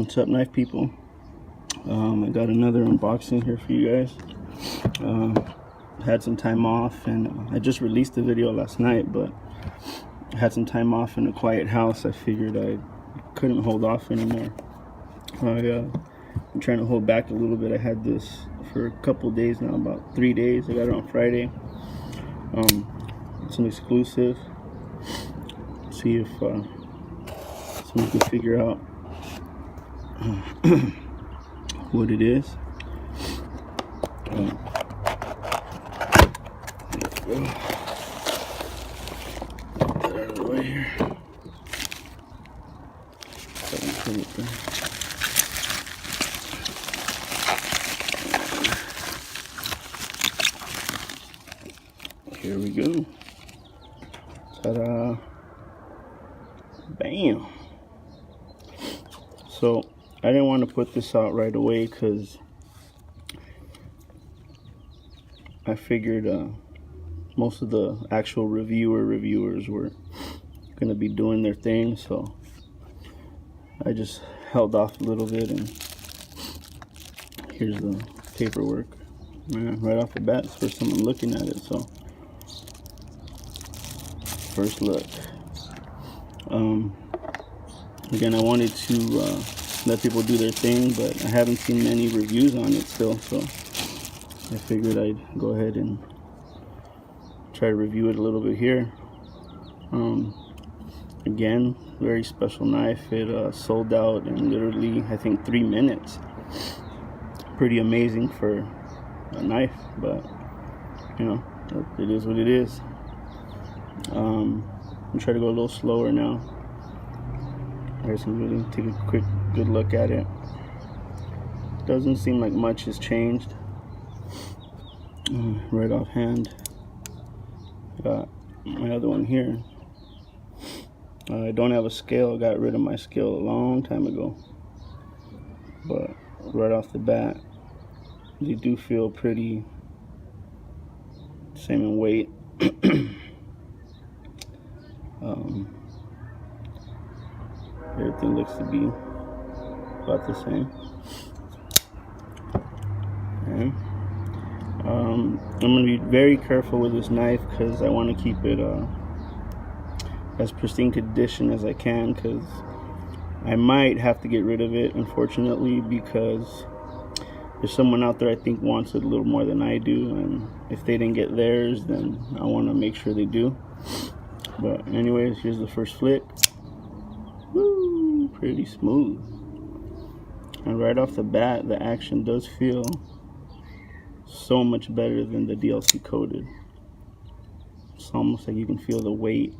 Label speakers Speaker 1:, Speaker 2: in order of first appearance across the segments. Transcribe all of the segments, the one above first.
Speaker 1: What's up, knife people? I got another unboxing here for you guys. Had some time off, and I just released the video last night, but I had some time off in a quiet house. I figured I couldn't hold off anymore. I'm trying to hold back a little bit. I had this for a couple days now, about 3 days. I got it on Friday. It's an exclusive. See if someone can figure out what it is. Let's go. Get that out of the way here. Here we go. Ta-da. Bam. So I didn't want to put this out right away because I figured most of the actual reviewers were going to be doing their thing, so I just held off a little bit. And here's the paperwork. Right off the bat, it's the first time I'm looking at it, so first look. Again, I wanted to let people do their thing, but I haven't seen many reviews on it still, so I figured I'd go ahead and try to review it a little bit here. Again, very special knife. It sold out in literally, I think, 3 minutes. Pretty amazing for a knife, but you know, it is what it is. I'm trying to go a little slower now. I guess I'm really take a quick good look at it. Doesn't seem like much has changed. Right offhand, got my other one here. I don't have a scale. I got rid of my scale a long time ago, but right off the bat, they do feel pretty same in weight. Everything looks to be about the same. Okay. I'm going to be very careful with this knife because I want to keep it as pristine condition as I can, because I might have to get rid of it, unfortunately, because there's someone out there I think wants it a little more than I do, and if they didn't get theirs, then I want to make sure they do. But anyways, here's the first flick. Woo, pretty smooth. And right off the bat, the action does feel so much better than the DLC coated. It's almost like you can feel the weight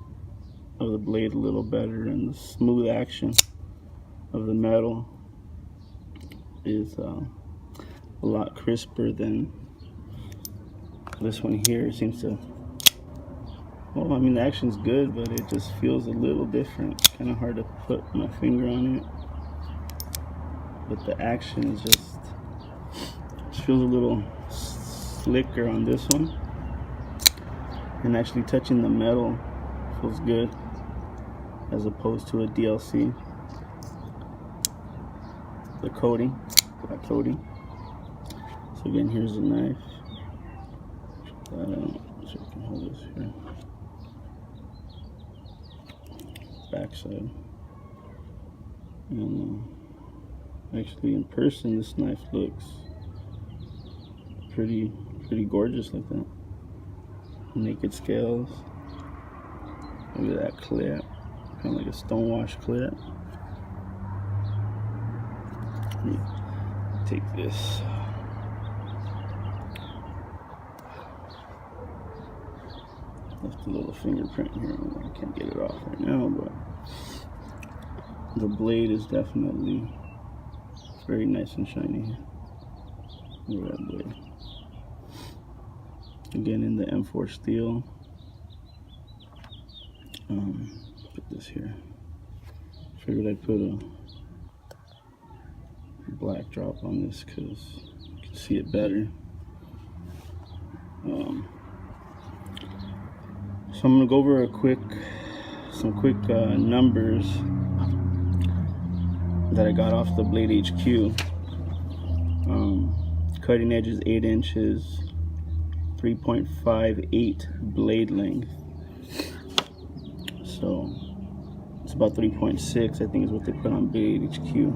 Speaker 1: of the blade a little better, and the smooth action of the metal is a lot crisper than this one here. It seems to, well, I mean, the action's good, but it just feels a little different. Kind of hard to put my finger on it, but the action is just feels a little slicker on this one, and actually touching the metal feels good as opposed to a DLC. The coating, black coating. So again, here's the knife. So I can hold this here. Backside. And actually, in person, this knife looks pretty gorgeous like that. Naked scales. Look at that clip, kind of like a stonewash clip. Let me take this. Left a little fingerprint here. I can't get it off right now, but the blade is definitely very nice and shiny. Look at that blade. Again, in the M4 steel. Put this here. Figured I'd put a black drop on this because you can see it better. So I'm gonna go over some quick numbers. that I got off the Blade HQ. Cutting edge is 8 inches, 3.58 blade length. So it's about 3.6, I think, is what they put on Blade HQ.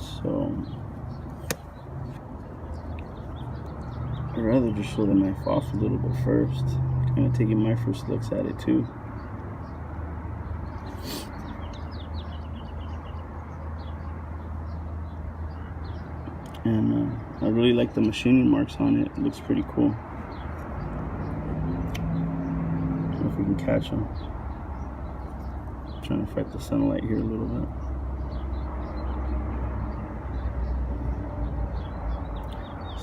Speaker 1: So I'd rather just show the knife off a little bit first, kind of taking my first looks at it too. And I really like the machining marks on it. It looks pretty cool. I don't know if we can catch them. I'm trying to fight the sunlight here a little bit.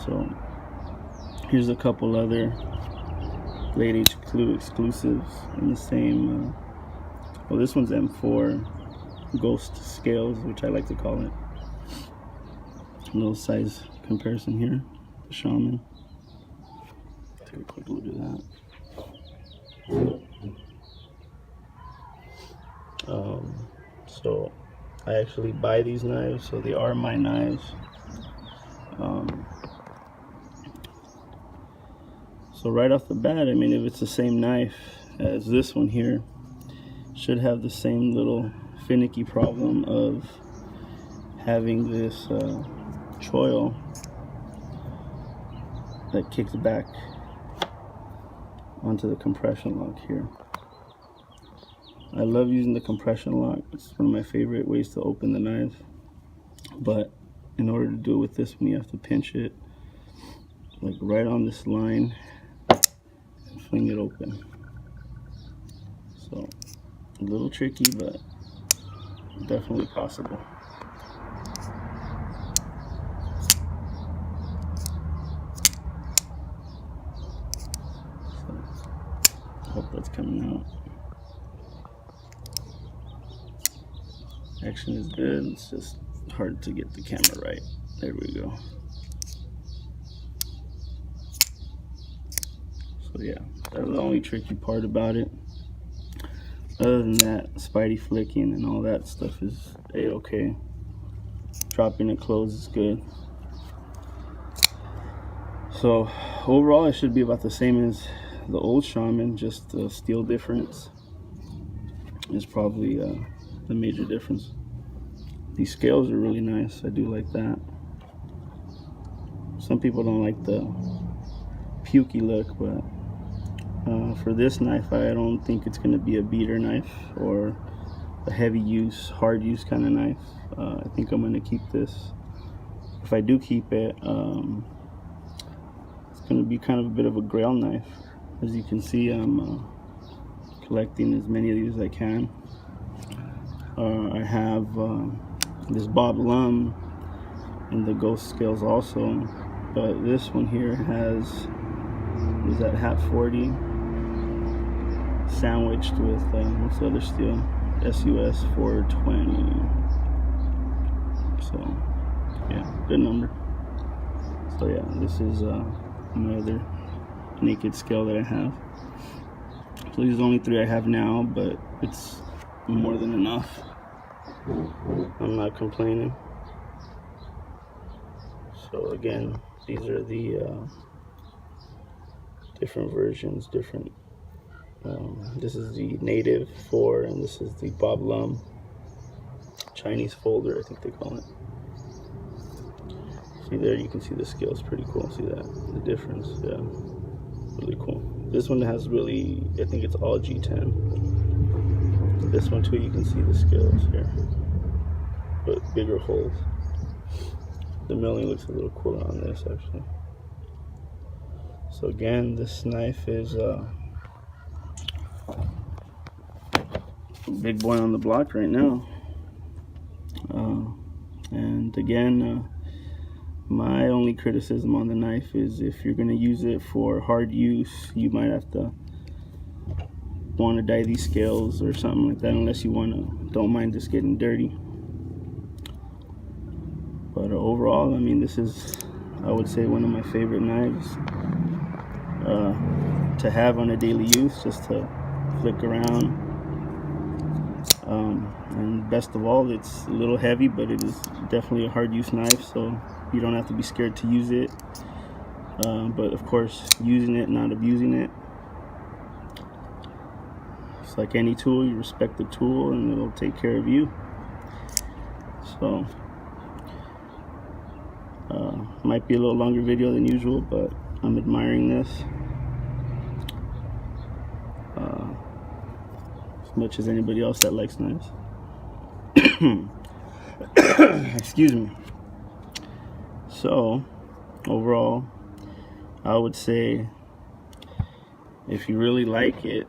Speaker 1: So here's a couple other Blade HQ exclusives in the same, well, this one's M4 Ghost Scales, which I like to call it. A little size comparison here, the Shaman. Take a quick look at that. So I actually buy these knives, so they are my knives. So right off the bat, I mean, if it's the same knife as this one here, should have the same little finicky problem of having this choil that kicks back onto the compression lock here. I love using the compression lock. It's one of my favorite ways to open the knife, but in order to do it with this one, you have to pinch it like right on this line and fling it open. So a little tricky, but definitely possible. Hope that's coming out. Action is good, it's just hard to get the camera right. There we go. So yeah, that's the only tricky part about it. Other than that, spidey flicking and all that stuff is a-okay. Dropping it closed is good. So overall, it should be about the same as the old Shaman, just the steel difference is probably the major difference. These scales are really nice. I do like that. Some people don't like the pukey look, but for this knife, I don't think it's going to be a beater knife or a heavy use, hard use kind of knife. I think I'm going to keep this. If I do keep it, it's going to be kind of a bit of a grail knife. As you can see, I'm collecting as many of these as I can. I have this Bob Lum and the Ghost Scales also, but this one here has, is that Hat 40 sandwiched with what's the other steel? SUS 420. So yeah, good number. So yeah, this is my other naked scale that I have. So these are the only 3 I have now, but it's more than enough. I'm not complaining. So again, these are the different versions, different. This is the native 4, and this is the Bob Lum Chinese folder, I think they call it. See there, you can see the scales, pretty cool. See that, the difference, yeah, really cool. This one has really, I think it's all G10. This one too, you can see the scales here, but bigger holes. The milling looks a little cooler on this actually. So again, this knife is big boy on the block right now. And again, my only criticism on the knife is if you're going to use it for hard use, you might have to want to dye these scales or something like that, unless you don't mind this getting dirty. But overall, I mean, this is, I would say, one of my favorite knives to have on a daily use, just to flick around, And best of all, it's a little heavy, but it is definitely a hard use knife, so you don't have to be scared to use it. But of course, using it, not abusing it. It's like any tool, you respect the tool and it'll take care of you. So might be a little longer video than usual, but I'm admiring this as much as anybody else that likes knives. Excuse me. So overall, I would say if you really like it,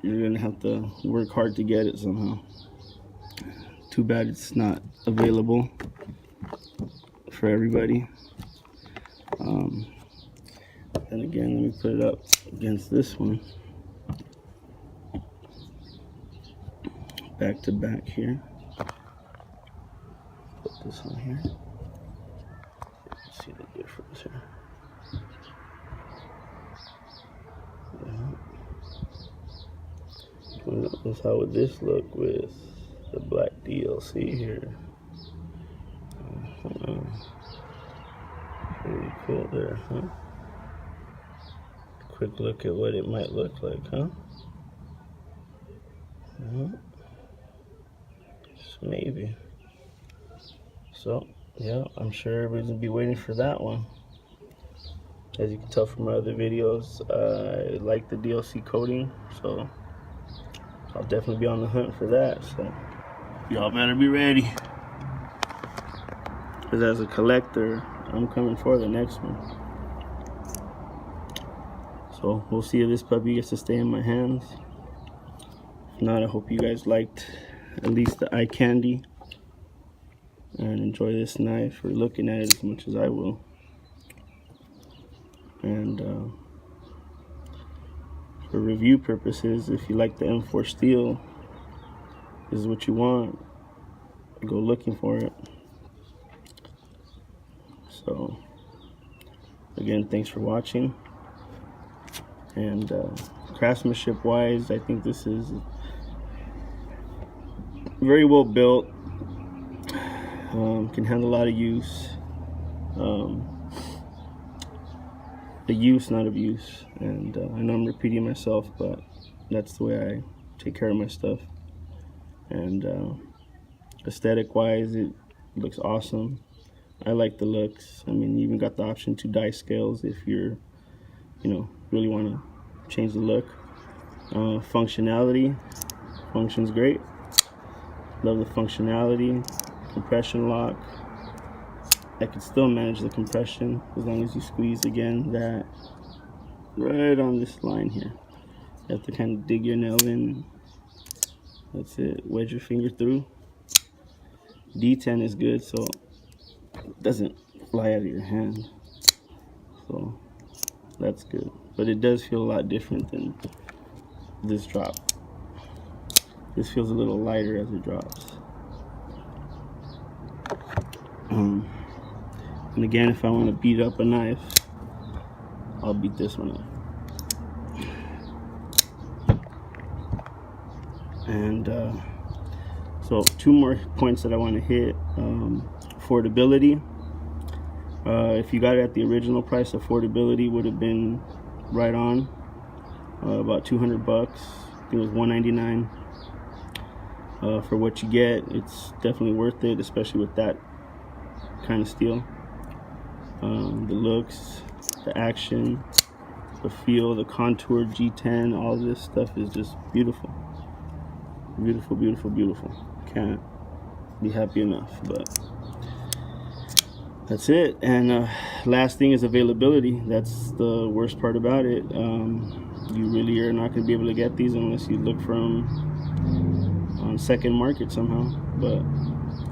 Speaker 1: you're gonna have to work hard to get it somehow. Too bad it's not available for everybody. And again, let me put it up against this one, back to back here. Put this one here. See the difference here. That's how would this look with the black DLC here. Pretty cool there, huh? Quick look at what it might look like, huh? Maybe. So, yeah, I'm sure everybody's gonna be waiting for that one. As you can tell from my other videos, I like the DLC coating, so I'll definitely be on the hunt for that. So y'all better be ready, because as a collector, I'm coming for the next one. So we'll see if this puppy gets to stay in my hands. If not, I hope you guys liked at least the eye candy and enjoy this knife, or looking at it as much as I will. And for review purposes, if you like the M4 steel, this is what you want, go looking for it. So again, thanks for watching. And craftsmanship wise, I think this is very well built, can handle a lot of use, the use, not abuse. And I know I'm repeating myself, but that's the way I take care of my stuff. And aesthetic wise, it looks awesome. I like the looks. I mean, you even got the option to dye scales if you're, really want to change the look. Functionality, functions great. Love the functionality. Compression lock, I can still manage the compression as long as you squeeze, again, that right on this line here. You have to kind of dig your nail in. That's it. Wedge your finger through. D10 is good, so it doesn't fly out of your hand. So that's good. But it does feel a lot different than this drop. This feels a little lighter as it drops. And again, if I want to beat up a knife, I'll beat this one up. And so 2 more points that I want to hit. Affordability. If you got it at the original price, affordability would have been right on, about 200 bucks. I think it was $199. For what you get, it's definitely worth it, especially with that kind of steel. The looks, the action, the feel, the contour, G10, all this stuff is just beautiful. Beautiful, beautiful, beautiful. Can't be happy enough. But that's it. And last thing is availability. That's the worst part about it. You really are not going to be able to get these unless you look for them on second market somehow.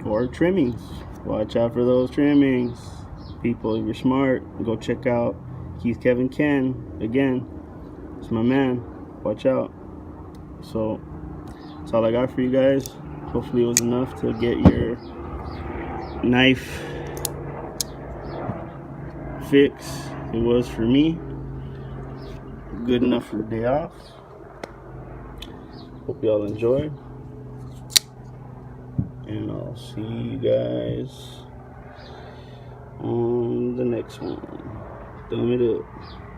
Speaker 1: Or trimmings. Watch out for those trimmings, people. If you're smart, go check out Keith Kevin Ken. Again, it's my man. Watch out. So that's all I got for you guys. Hopefully it was enough to get your knife fix. It was for me. Good enough for the day off. Hope y'all enjoyed. I'll see you guys on the next one. Thumb it up.